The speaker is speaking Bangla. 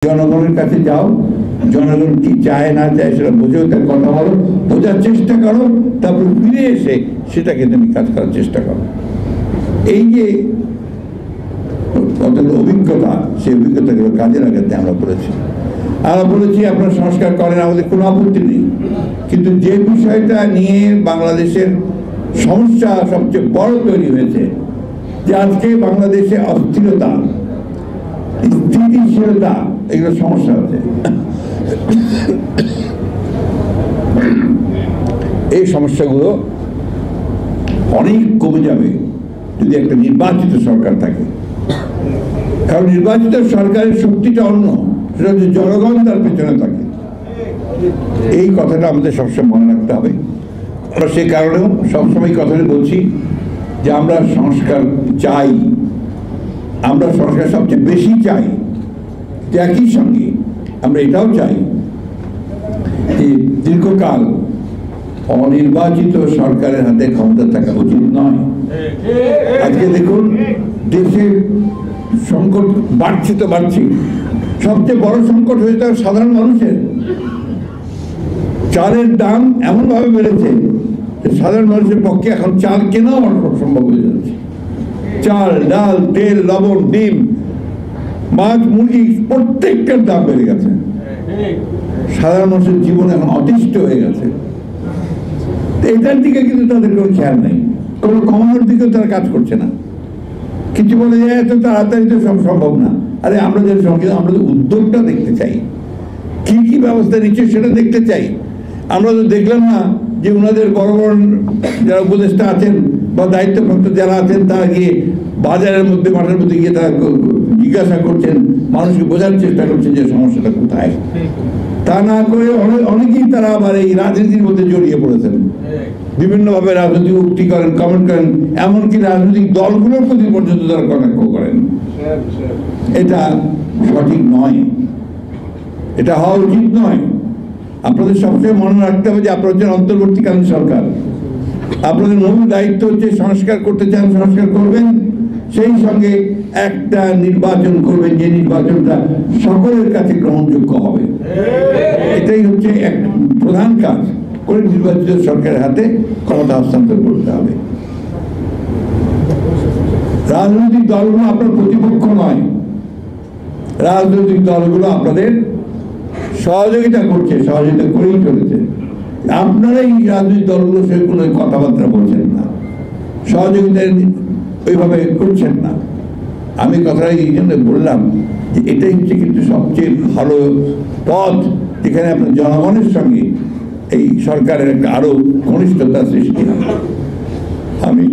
জনগণের কাছে যাও, জনগণ কি চায় না চায় সেটা বুঝে ওদের কথা বলো, বোঝার চেষ্টা করো, তারপর ফিরে এসে সেটাকে তুমি কাজ করার চেষ্টা করো। এই যে অভিজ্ঞতা, সেই অভিজ্ঞতাগুলো কাজে লাগাতে আমরা বলেছি আপনারা সংস্কার করেন, আমাদের কোনো আপত্তি নেই, কিন্তু যে বিষয়টা নিয়ে বাংলাদেশের সমস্যা সবচেয়ে বড় তৈরি হয়েছে, যে আজকে বাংলাদেশে অস্থিরতা, স্থিতিশীলতা, এগুলো সমস্যা আছে। এই সমস্যাগুলো অনেক কমে যাবে যদি একটা নির্বাচিত সরকার থাকে, কারণ নির্বাচিত সরকারের শক্তিটা অন্য, সেটা হচ্ছে জনগণ তার পেছনে থাকে। এই কথাটা আমাদের সবসময় মনে রাখতে হবে। আমরা সে কারণেও সবসময় কথাটা বলছি যে আমরা সংস্কার চাই, আমরা সংস্কার সবচেয়ে বেশি চাই। একই সঙ্গে আমরা এটাও চাই যে দীর্ঘকাল অনির্বাচিত সরকারের হাতে ক্ষমতা থাকা উচিত নয়। আজকে দেখুন দেশের সংকট বাড়ছে তো বাড়ছে, সবচেয়ে বড় সংকট হয়েছে সাধারণ মানুষের। চালের দাম এমনভাবে বেড়েছে যে সাধারণ মানুষের পক্ষে এখন চাল কেনাও অসম্ভব হয়ে যাচ্ছে। চাল, ডাল, তেল, লবণ, ডিম, মাছ, মুরগি, প্রত্যেকটার দাম বেড়ে গেছে। সাধারণ মানুষের জীবন এখন অতিষ্ঠ হয়ে গেছে। এটার দিকে কিন্তু তাদের কোনো খেয়াল নেই, কোনো কমানোর দিকেও তারা কাজ করছে না। কিছু বলে যায় এত তাড়াতাড়ি তো সব সম্ভব না। আরে আমরা যে সঙ্গে আমরা তো উদ্যোগটা দেখতে চাই, কি কি ব্যবস্থা নিচ্ছে সেটা দেখতে চাই। আমরা তো দেখলাম না যে ওনাদের বড় বড় যারা উপদেষ্টা আছেন বা দায়িত্বপ্রাপ্ত যারা আছেন তারা গিয়ে বাজারের মধ্যে, মাঠের মধ্যে গিয়ে তারা জিজ্ঞাসা করছেন, মানুষকে বোঝার চেষ্টা করছেন যে সমস্যাটা কোথায়। তা না করে অনেকেই তারা আবার এই রাজনীতির মধ্যে জড়িয়ে পড়েছেন, বিভিন্নভাবে রাজনৈতিক উক্তি করেন, কমেন্ট করেন, এমনকি রাজনৈতিক দলগুলোর প্রতি পর্যন্ত তারা কটাক্ষ করেন। এটা সঠিক নয়, এটা হওয়া উচিত নয়। আপনাদের সবসময় মনে রাখতে হবে যে আপনারা হচ্ছেন অন্তর্বর্তীকালীন সরকার। আপনাদের মূল দায়িত্ব হচ্ছে সংস্কার করতে চান, সংস্কার করবেন, সেই সঙ্গে একটা নির্বাচন করবেন যে নির্বাচনটা সকলের কাছে গ্রহণযোগ্য হবে। এটাই হচ্ছে এক প্রধান কাজ করে নির্বাচিত সরকারের হাতে ক্ষমতা হস্তান্তর করতে হবে। রাজনৈতিক দলগুলো আপনার প্রতিপক্ষ নয়, রাজনৈতিক দলগুলো আপনাদের সহযোগিতা করছে, সহযোগিতা করেই চলেছে। আপনারা এই রাজনৈতিক দলগুলো সেগুলো কথাবার্তা বলছেন না, সহযোগিতা ওইভাবে করছেন না। আমি কথাটা এই জন্য বললাম যে এটাই হচ্ছে কিন্তু সবচেয়ে ভালো পথ, যেখানে আপনার জনগণের সঙ্গে এই সরকারের একটা আরো ঘনিষ্ঠতা সৃষ্টি হয়। আমি